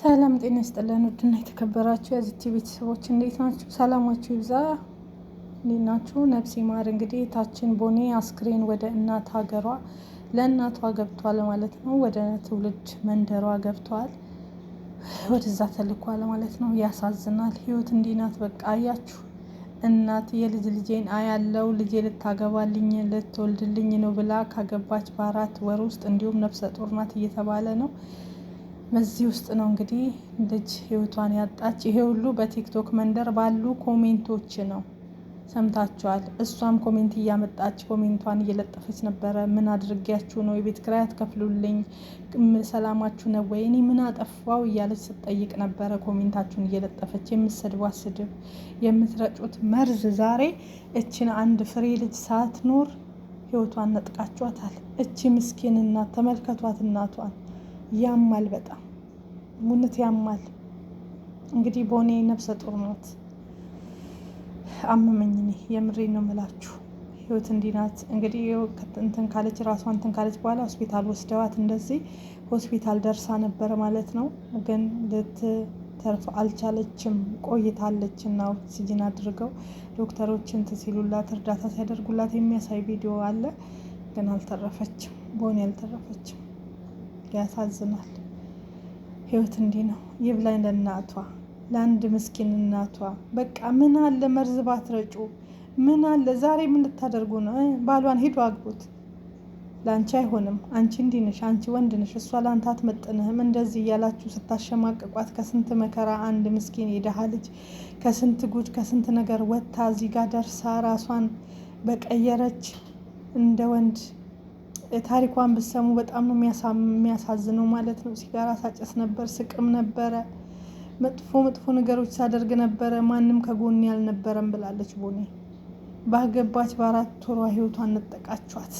ሰላም ጤና ይስጥልን ውድና የተከበራችሁ የዚቲ ቤተሰቦች እንዴት ናችሁ? ሰላማችሁ ይብዛ። እንዴት ናችሁ? ነፍሴ ማር እንግዲህ ታችን ቦኒ አስክሬን ወደ እናት ሀገሯ ለእናቷ ገብቷል ማለት ነው። ወደ ትውልድ መንደሯ ገብቷል። ወደዛ ተልኳል ማለት ነው። ያሳዝናል። ህይወት እንዲህ ናት። በቃ አያችሁ እናት የልጅ ልጄን አያለው ልጄ ልታገባልኝ ልትወልድልኝ ነው ብላ ካገባች በ4 ወር ውስጥ እንዲሁም ነፍሰ ጡር ናት እየተባለ ነው። በዚህ ውስጥ ነው እንግዲህ ልጅ ህይወቷን ያጣች። ይሄ ሁሉ በቲክቶክ መንደር ባሉ ኮሜንቶች ነው። ሰምታችኋል። እሷም ኮሜንት እያመጣች ኮሜንቷን እየለጠፈች ነበረ። ምን አድርጊያችሁ ነው? የቤት ኪራይ አትከፍሉልኝ፣ ሰላማችሁ ነው ወይ? እኔ ምን አጠፋው እያለች ስትጠይቅ ነበረ። ኮሜንታችሁን እየለጠፈች የምትሰድቧት ስድብ፣ የምትረጩት መርዝ ዛሬ እችን አንድ ፍሬ ልጅ ሳትኖር ህይወቷን ነጥቃችኋታል። እቺ ምስኪን እናት ተመልከቷት፣ እናቷን ያማል። በጣም ሙነት ያማል። እንግዲህ ቦኒ ነፍሰ ጡር ናት። አመመኝ። እኔ የምሬን ነው የምላችሁ። ህይወት እንዲህ ናት። እንግዲህ እንትን ካለች ራሷን እንትን ካለች በኋላ ሆስፒታል ወስደዋት እንደዚህ ሆስፒታል ደርሳ ነበረ ማለት ነው። ግን ልትተርፍ አልቻለችም። ቆይታለች እና ኦክሲጅን አድርገው ዶክተሮች እንትን ሲሉላት እርዳታ ሲያደርጉላት የሚያሳይ ቪዲዮ አለ። ግን አልተረፈችም። ቦኒ አልተረፈችም። ያሳዝናል። ህይወት እንዲህ ነው። ይብላኝ ለእናቷ፣ ለአንድ ምስኪን እናቷ። በቃ ምን አለ መርዝ ባትረጩ፣ ምን አለ ዛሬ ምን ልታደርጉ ነው? ባሏን ሂዱ አግቡት። ለአንቺ አይሆንም፣ አንቺ እንዲህ ነሽ፣ አንቺ ወንድ ነሽ፣ እሷ ለአንተ አትመጥንህም። እንደዚህ እያላችሁ ስታሸማቅቋት ከስንት መከራ አንድ ምስኪን የደሃ ልጅ ከስንት ጉድ ከስንት ነገር ወጥታ እዚህ ጋር ደርሳ ራሷን በቀየረች እንደ ወንድ ታሪኳን ብሰሙ በጣም ነው የሚያሳዝነው ማለት ነው። ሲጋራ ሳጨስ ነበር፣ ስቅም ነበረ፣ መጥፎ ነገሮች ሳደርግ ነበረ፣ ማንም ከጎን ያልነበረም ብላለች ቦኒ። ባገባች በ4 ወሯ ህይወቷን ነጠቃችኋት፣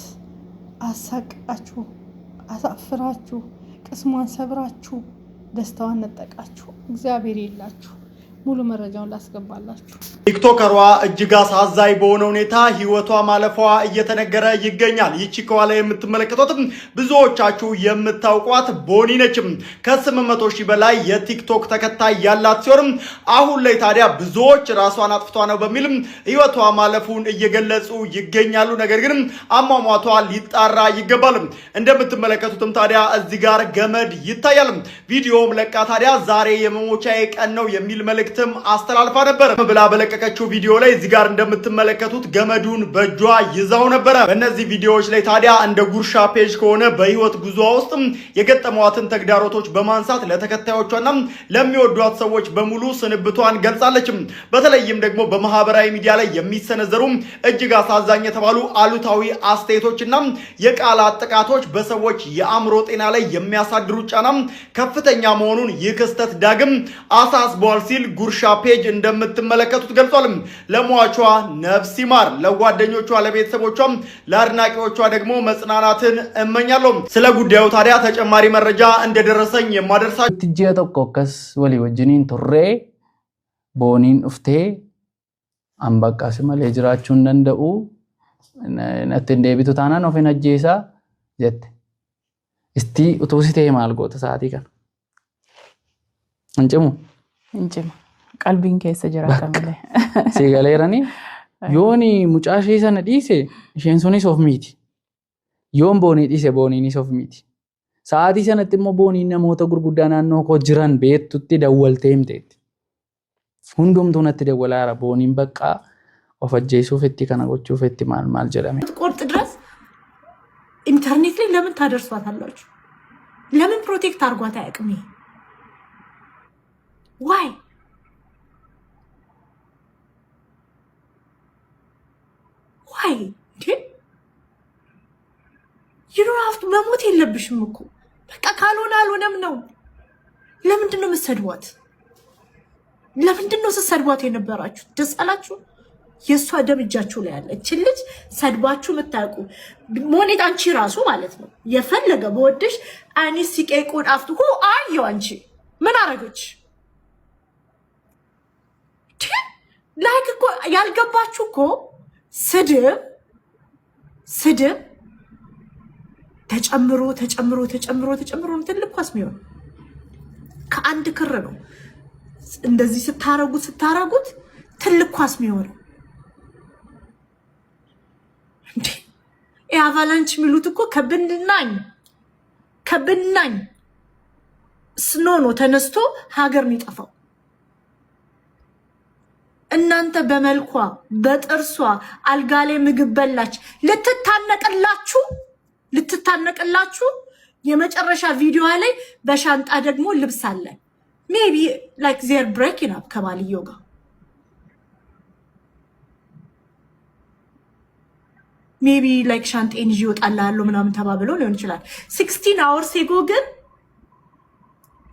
አሳቅቃችሁ፣ አሳፍራችሁ፣ ቅስሟን ሰብራችሁ ደስታዋን ነጠቃችሁ። እግዚአብሔር የላችሁ። ሙሉ መረጃውን ላስገባላችሁ። ቲክቶከሯ እጅግ አሳዛኝ በሆነ ሁኔታ ህይወቷ ማለፏ እየተነገረ ይገኛል። ይቺ ከኋላ የምትመለከቷት ብዙዎቻችሁ የምታውቋት ቦኒ ነች። ከ800 ሺህ በላይ የቲክቶክ ተከታይ ያላት ሲሆን አሁን ላይ ታዲያ ብዙዎች ራሷን አጥፍቷ ነው በሚል ህይወቷ ማለፉን እየገለጹ ይገኛሉ። ነገር ግን አሟሟቷ ሊጣራ ይገባል። እንደምትመለከቱትም ታዲያ እዚህ ጋር ገመድ ይታያል። ቪዲዮም ለቃ ታዲያ ዛሬ የመሞቻዬ ቀን ነው የሚል መልእክትም አስተላልፋ ነበር ብላ በለቀቀችው ቪዲዮ ላይ እዚህ ጋር እንደምትመለከቱት ገመዱን በእጇ ይዛው ነበረ። በእነዚህ ቪዲዮዎች ላይ ታዲያ እንደ ጉርሻ ፔጅ ከሆነ በህይወት ጉዞ ውስጥ የገጠሟትን ተግዳሮቶች በማንሳት ለተከታዮቿና ለሚወዷት ሰዎች በሙሉ ስንብቷን ገልጻለች። በተለይም ደግሞ በማህበራዊ ሚዲያ ላይ የሚሰነዘሩ እጅግ አሳዛኝ የተባሉ አሉታዊ አስተያየቶችና የቃላት ጥቃቶች በሰዎች የአእምሮ ጤና ላይ የሚያሳድሩ ጫና ከፍተኛ መሆኑን ይህ ክስተት ዳግም አሳስቧል ሲል ጉርሻ ፔጅ እንደምትመለከቱት ገልጿል። ለሟቿ ነፍስ ይማር፣ ለጓደኞቿ፣ ለቤተሰቦቿ፣ ለአድናቂዎቿ ደግሞ መጽናናትን እመኛለሁ። ስለ ጉዳዩ ታዲያ ተጨማሪ መረጃ እንደደረሰኝ የማደርሳችሁ ትጂያ ተቆከስ ወሊ ወጅኒን ቱሬ ቦኒን ኡፍቴ አንባቃስ ማለ ጅራችሁ እንደው ነተን ዴቢቱ ታና ነው ፈነጄሳ ጀት እስቲ ኡቶሲቴ ማልጎ ተሳቲ ከን እንጭሙ ቀልቢን ከሰ ጀራታ ማለ ሲጋሌራኒ ዮኒ ሙጫሼ ሰነ ዲሴ ሼንሶኒ ሶፍ ሚቲ ዮን ቦኒ ዲሴ ቦኒኒ ሶፍ ሚቲ ሰዓቲ ሰነጥሞ ቦኒ ነሞተ ጉርጉዳ ናኖ ኮ ጅራን ቤቱቲ ደወልቴም ቴት ሁንዱም ቱነት ደወላራ ቦኒን በቃ ወፈጀይሱ ፈቲ ከናጎቹ ፈቲ ማል ጀለሜ ቁርጥ ድረስ ኢንተርኔት ላይ ለምን ታደርሷታላችሁ? ለምን ፕሮቴክት አርጓታ ያቅም? ዋይ ይሩራፍቱ መሞት የለብሽም እኮ በቃ ካልሆነ አልሆነም ነው። ለምንድን ነው የምትሰድቧት? ለምንድን ነው ስትሰድቧት የነበራችሁ? ደስ አላችሁ? የእሷ ደም እጃችሁ ላይ ያለ እችን ልጅ ሰድባችሁ የምታውቁ ሞኔት አንቺ ራሱ ማለት ነው የፈለገ በወደሽ አኒስ ሲቄቁን አፍቱ ሁ አየው አንቺ ምን አረገች? ላይክ እኮ ያልገባችሁ እኮ ስድብ ተጨምሮ ትልቅ ኳስ ሚሆን ከአንድ ክር ነው እንደዚህ ስታረጉት ትልቅ ኳስ የሚሆነው እንዴ። አቫላንች የሚሉት እኮ ከብናኝ ስኖ ነው ተነስቶ ሀገር የሚጠፋው። እናንተ በመልኳ በጥርሷ አልጋ ላይ ምግብ በላች ልትታነቅላችሁ የመጨረሻ ቪዲዮ ላይ በሻንጣ ደግሞ ልብስ አለ። ሜቢ ላይክ ዜር ብሬኪንግ አፕ ከባልየው ጋር ሜቢ ላይክ ሻንጤን ይዤ እወጣልሃለሁ ምናምን ተባብለው ሊሆን ይችላል። 16 አወርስ ኤጎ ግን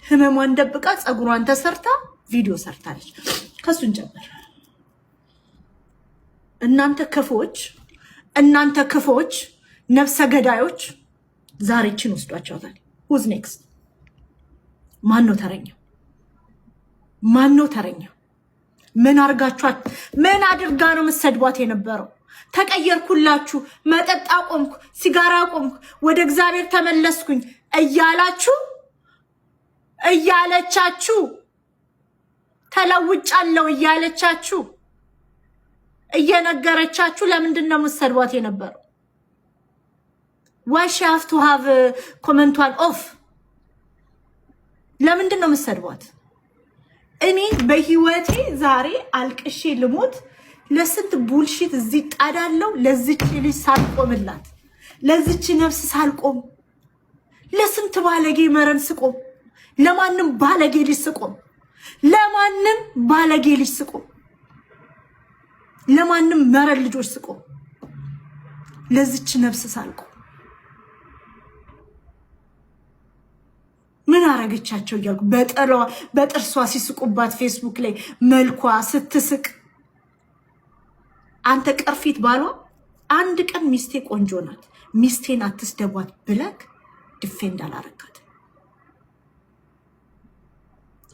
ህመሟን ደብቃ ፀጉሯን ተሰርታ ቪዲዮ ሰርታለች። ከሱን ጀምር እናንተ ክፎች ነፍሰ ገዳዮች ዛሬችን ወስዷቸዋል። who's next? ማነው ተረኛው? ምን አድርጋ ነው የምትሰድቧት የነበረው? ተቀየርኩላችሁ፣ መጠጥ አቆምኩ፣ ሲጋራ አቆምኩ፣ ወደ እግዚአብሔር ተመለስኩኝ እያለቻችሁ ተለውጫለሁ እያለቻችሁ እየነገረቻችሁ ለምንድን ነው የምትሰድቧት የነበረው? why she have to have ኮመንቷን ኦፍ? ለምንድን ነው የምትሰድቧት? እኔ በህይወቴ ዛሬ አልቅሼ ልሞት ለስንት ቡልሺት እዚህ ጣዳለው ለዚች ልጅ ሳልቆምላት፣ ለዚች ነፍስ ሳልቆም፣ ለስንት ባለጌ መረን ስቆም፣ ለማንም ባለጌ ልጅ ስቆም፣ ለማንም መረን ልጆች ስቆም፣ ለዚች ነፍስ ሳልቆም ምን አረገቻቸው እያልኩ በጥርሷ ሲስቁባት ፌስቡክ ላይ መልኳ ስትስቅ፣ አንተ ቅርፊት ባሏ አንድ ቀን ሚስቴ ቆንጆ ናት ሚስቴን አትስደቧት ብለክ ዲፌንድ አላረጋት።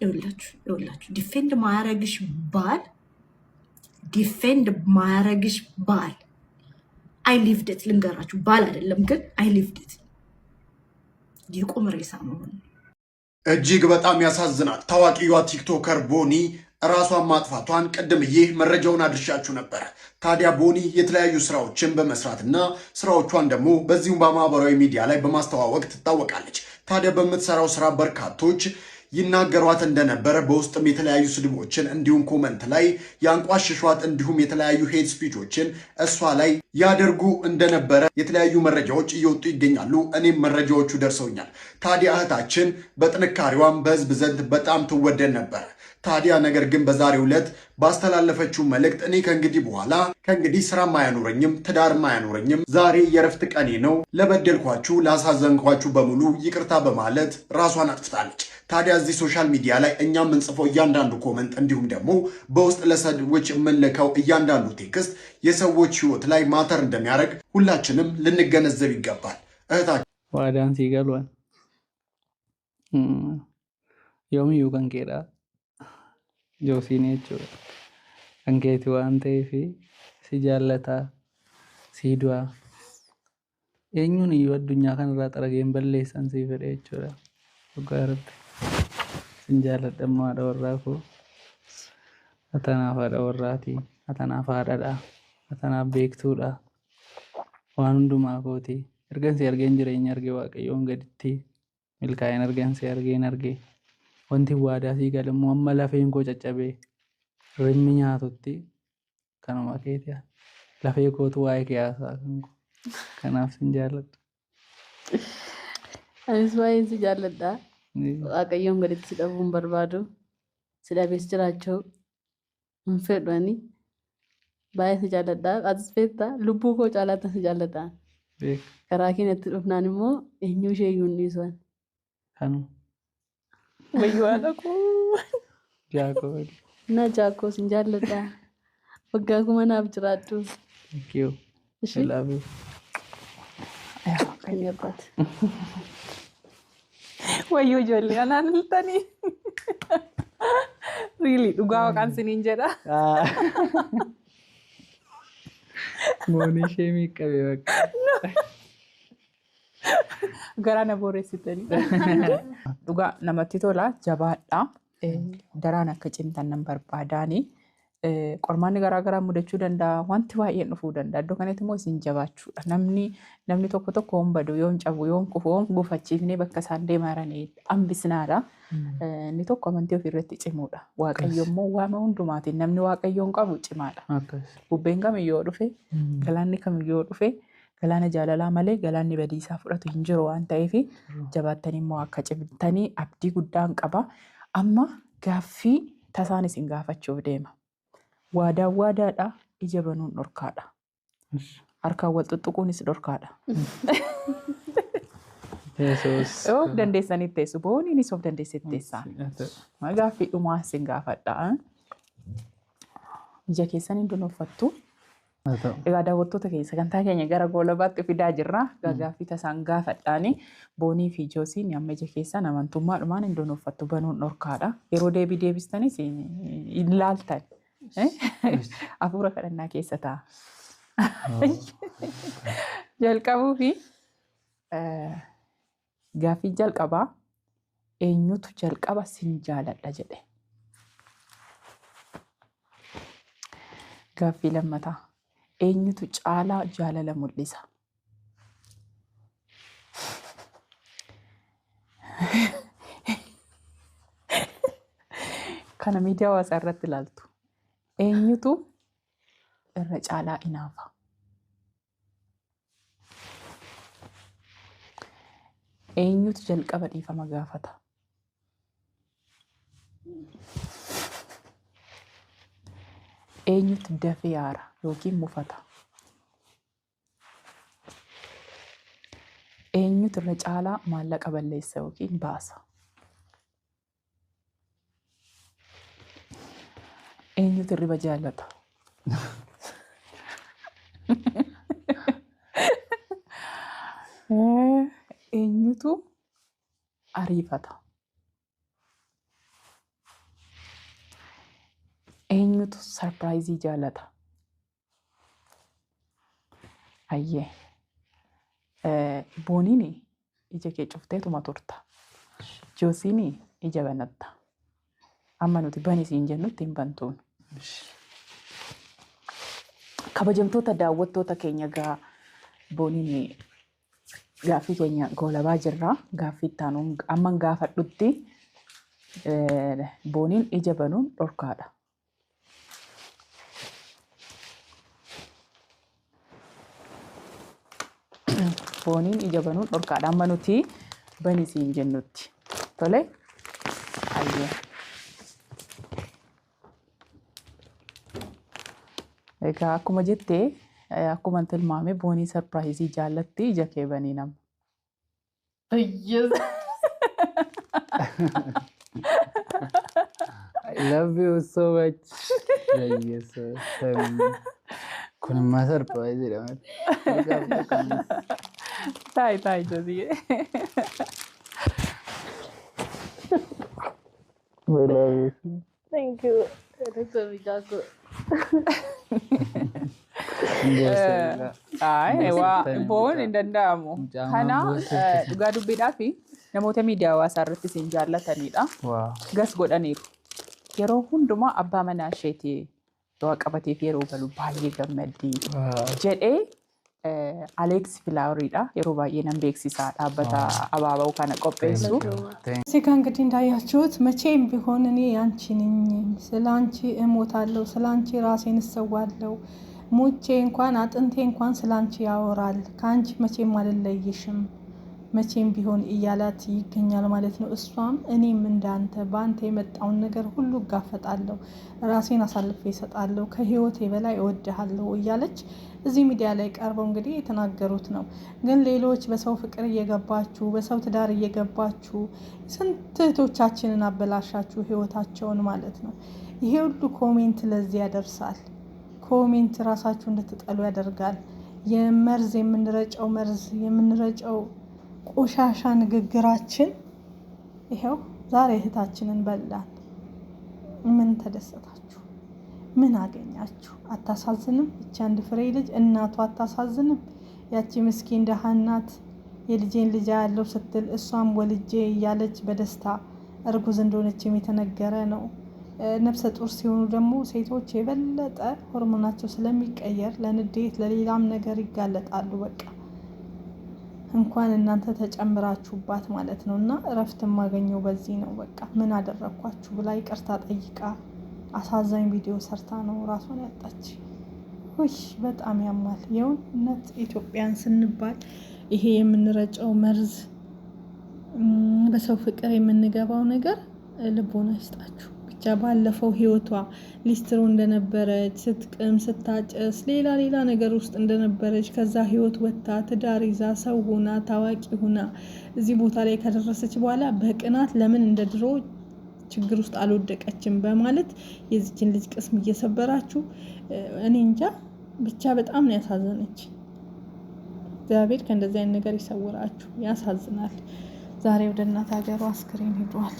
ይኸውላችሁ ዲፌንድ ማያረግሽ ባል አይ ሊቭድ ኢት ልንገራችሁ። ባል አይደለም ግን አይ ሊቭድ ኢት ይቁም ሬሳ መሆን። እጅግ በጣም ያሳዝናል። ታዋቂዋ ቲክቶከር ቦኒ ራሷን ማጥፋቷን ቀደምዬ መረጃውን አድርሻችሁ ነበረ። ታዲያ ቦኒ የተለያዩ ስራዎችን በመስራትና ስራዎቿን ደግሞ በዚሁም በማህበራዊ ሚዲያ ላይ በማስተዋወቅ ትታወቃለች። ታዲያ በምትሰራው ስራ በርካቶች ይናገሯት እንደነበረ በውስጥም የተለያዩ ስድቦችን እንዲሁም ኮመንት ላይ ያንቋሽሿት እንዲሁም የተለያዩ ሄድ ስፒቾችን እሷ ላይ ያደርጉ እንደነበረ የተለያዩ መረጃዎች እየወጡ ይገኛሉ። እኔም መረጃዎቹ ደርሰውኛል። ታዲያ እህታችን በጥንካሬዋም በህዝብ ዘንድ በጣም ትወደድ ነበረ። ታዲያ ነገር ግን በዛሬው ዕለት ባስተላለፈችው መልእክት እኔ ከእንግዲህ ስራም አያኖረኝም ትዳርም አያኖረኝም፣ ዛሬ የረፍት ቀኔ ነው፣ ለበደልኳችሁ ላሳዘንኳችሁ በሙሉ ይቅርታ በማለት ራሷን አጥፍታለች። ታዲያ እዚህ ሶሻል ሚዲያ ላይ እኛ የምንጽፈው እያንዳንዱ ኮመንት እንዲሁም ደግሞ በውስጥ ለሰዎች የምንልከው እያንዳንዱ ቴክስት የሰዎች ህይወት ላይ ማተር እንደሚያደርግ ሁላችንም ልንገነዘብ ይገባል። እህታችን ዋዳን ሲገሏል ዮሚዩ ከንኬዳ ጆሲኔ ቹ ከንኬቲ ዋን ተይፊ ሲጃለታ ሲዱዋ ኤኙን እዩ አዱኛ ከንራ ጠረጌን በሌሰን ሲፈደ ቹራ ጓርት sinjaaladha maadha warraa koo atanaaf haadha warraati atanaaf haadhadha atanaaf beektuudha waan hundumaa kooti ergansi argeen jireenya arge waaqayyoon gaditti milkaa'een ergansi argeen arge wanti waadaa sii galammoo amma lafeen koo caccabee rimmi nyaatutti kanuma keetiya lafee kootu waa'ee kiyaasaa kanaaf sinjaaladha. Anis waa'een si jaalladha. Waaqayyoon gaditti si dhabuun barbaadu si dhabees jiraachuu hin fedhani. Baay'ee si jaalladha. Atis beektaa lubbuu koo caalaatti si jaalladha. Karaa keenyatti dhufnaan immoo eenyu isheeyyuu hin dhiisan. Kanu wayyoo haadha koo jaakoo na jaakoo sin jaalladha. Waggaa kuma naaf jiraadhu. Thank you. I love you. Kan yabbaat. Wayyoo ijoollee anaan iltanii. Really dhugaa waqaan siniin jedha. Moonii ishee miiqqabee bakka. Garana booressitanii. Dhugaa namatti tola jabaadha. Daraan akka cimtan nan barbaadaani. Qormaanni garaagaraa mudachuu danda'a. Wanti baay'een dhufuu danda'a. Iddoo kanatti immoo isin jabaachuudha. Namni tokko yoom badu, yoom cabu, yoom kufu, yoom gufachiifnee bakka isaan deemaranii hambisnaadha. Inni tokko amantii ofirratti cimuudha. Waaqayyo immoo waama hundumaatiin namni waaqayyoon qabu cimaadha. Bubbeen kamiyyoo dhufe, galaanni kamiyyoo dhufe, galaana jaalalaa malee galaanni badiisaa fudhatu hin jiru waan ta'eef jabaattanii immoo akka cimtanii abdii guddaan qaba. Amma gaaffii tasaan isin gaafachuuf deema. Waadaadha ija banuun dhorkaadha. Harkaan wal tuttuquunis dhorkaadha. Of dandeessanitti teessu booniinis of dandeessitti teessaan. Gaaffii dhumaa isin gaafadha. Ija keessan hin dunuuffattu. Egaa daawwattoota keenya sagantaa keenya gara goolabaatti fidaa jirra. Gaaffii tasaan gaafadhaani boonii fi joosiin amma ija keessan amantummaadhumaan hin dunuuffattu banuun dhorkaadha. Yeroo deebistanis hin laaltan. Afuura kadhannaa keessa ta'a. Jalqabuu fi gaaffii jalqabaa eenyutu jalqaba sin jaaladha jedhe. Gaaffii lammataa eenyutu caalaa jaalala mul'isa. Kana miidiyaa hawaasaa irratti ilaaltu. Eenyutu irra caalaa inaafa. Eenyutu jalqaba dhiifama gaafata. Eenyutu dafee aara yookiin mufata. Eenyutu irra caalaa maallaqa balleessa yookiin baasa. Eenyutu hirriba jaallata. Eenyutu ariifata. Eenyutu sarpiraayizii jaallata. Ayyee. Booniin ija kee cufteetuma turta. Joosiin ija banatta. Amma nuti banisiin jennutti hin bantuun. Kabajamtoota daawwattoota keenya gaa booniin gaaffii keenya goolabaa jirra. Gaaffii ittaanuun amma gaafadhutti booniin ija banuun dhorkaadha. Booniin ija banuun dhorkaadha. Amma nuti banisiin jennutti. Tole? Ayyee. Egaa akkuma jettee akkuma tilmaame boonii sarpiraayizii jaallatti ija kee banii nama. I love you so much. Kun immoo sarpiraayiziidha. Taa'e Joosii. I love you. Thank you. Boon hin danda'amu. Kana dhugaa dubbiidhaa fi namoota miidiyaa hawaasaa irratti isin jaallatanidha. Gas godhaniiru. Yeroo hundumaa abbaa manaa isheetii yoo qabatee fi yeroo galu baay'ee gammaddii jedhee Aleeks Filaawuriidha. Yeroo baay'ee nan beeksisaa dhaabbata abaaba'u kana qopheessu. እዚህ ጋር እንግዲህ እንዳያችሁት መቼም ቢሆን እኔ አንቺ ነኝ፣ ስለ አንቺ እሞታለሁ፣ ስለ አንቺ ራሴን እሰዋለሁ፣ ሞቼ እንኳን አጥንቴ እንኳን ስለ አንቺ ያወራል፣ ከአንቺ መቼም አልለይሽም መቼም ቢሆን እያላት ይገኛል ማለት ነው። እሷም እኔም እንዳንተ በአንተ የመጣውን ነገር ሁሉ እጋፈጣለሁ፣ ራሴን አሳልፌ እሰጣለሁ፣ ከህይወቴ በላይ እወድሃለሁ እያለች እዚህ ሚዲያ ላይ ቀርበው እንግዲህ የተናገሩት ነው። ግን ሌሎች በሰው ፍቅር እየገባችሁ በሰው ትዳር እየገባችሁ ስንት እህቶቻችንን አበላሻችሁ ህይወታቸውን ማለት ነው። ይሄ ሁሉ ኮሜንት ለዚህ ያደርሳል። ኮሜንት ራሳችሁ እንድትጠሉ ያደርጋል። የመርዝ የምንረጨው ቆሻሻ ንግግራችን ይሄው ዛሬ እህታችንን በላን። ምን ተደሰታችሁ? ምን አገኛችሁ? አታሳዝንም? እቺ አንድ ፍሬ ልጅ እናቷ አታሳዝንም? ያቺ ምስኪን ደሃ እናት የልጄን ልጅ ያለው ስትል እሷም ወልጄ እያለች በደስታ እርጉዝ እንደሆነችም የተነገረ ነው። ነፍሰ ጡር ሲሆኑ ደግሞ ሴቶች የበለጠ ሆርሞናቸው ስለሚቀየር ለንዴት ለሌላም ነገር ይጋለጣሉ። በቃ እንኳን እናንተ ተጨምራችሁባት ማለት ነው። እና እረፍት የማገኘው በዚህ ነው። በቃ ምን አደረኳችሁ ብላ ይቅርታ ጠይቃ አሳዛኝ ቪዲዮ ሰርታ ነው ራሷን ያጣች። ውይ በጣም ያማል የእውነት። ኢትዮጵያን ስንባል ይሄ የምንረጨው መርዝ፣ በሰው ፍቅር የምንገባው ነገር ልቦና ይስጣችሁ። ብቻ ባለፈው ህይወቷ ሊስትሮ እንደነበረች ስትቅም ስታጨስ ሌላ ነገር ውስጥ እንደነበረች ከዛ ህይወት ወጥታ ትዳር ይዛ ሰው ሆና ታዋቂ ሆና እዚህ ቦታ ላይ ከደረሰች በኋላ በቅናት ለምን እንደ ድሮ ችግር ውስጥ አልወደቀችም በማለት የዚችን ልጅ ቅስም እየሰበራችሁ እኔ እንጃ ብቻ በጣም ነው ያሳዘነች። እግዚአብሔር ከእንደዚህ አይነት ነገር ይሰውራችሁ። ያሳዝናል። ዛሬ ወደ እናት ሀገሯ አስክሬን ሄዷል።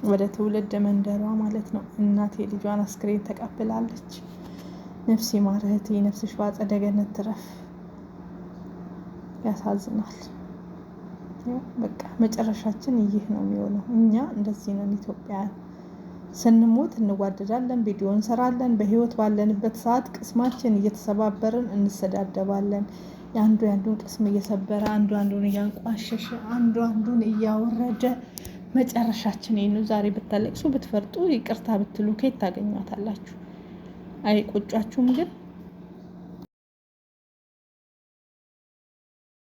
ወደ ትውልድ መንደሯ ማለት ነው። እናቴ ልጇን አስክሬን ተቀብላለች። ነፍስ ይማር እህቴ፣ ነፍስሽ በአጸደ ገነት ትረፍ። ያሳዝናል። በቃ መጨረሻችን ይህ ነው የሚሆነው። እኛ እንደዚህ ነን ኢትዮጵያውያን። ስንሞት እንዋደዳለን፣ ቪዲዮ እንሰራለን። በህይወት ባለንበት ሰዓት ቅስማችን እየተሰባበርን እንሰዳደባለን። የአንዱ ያንዱን ቅስም እየሰበረ አንዱ አንዱን እያንቋሸሸ አንዱ አንዱን እያወረደ መጨረሻችን ይሄ ነው። ዛሬ ብታለቅሱ ብትፈርጡ ይቅርታ ብትሉ ከየት ታገኟታላችሁ? አይቆጫችሁም ግን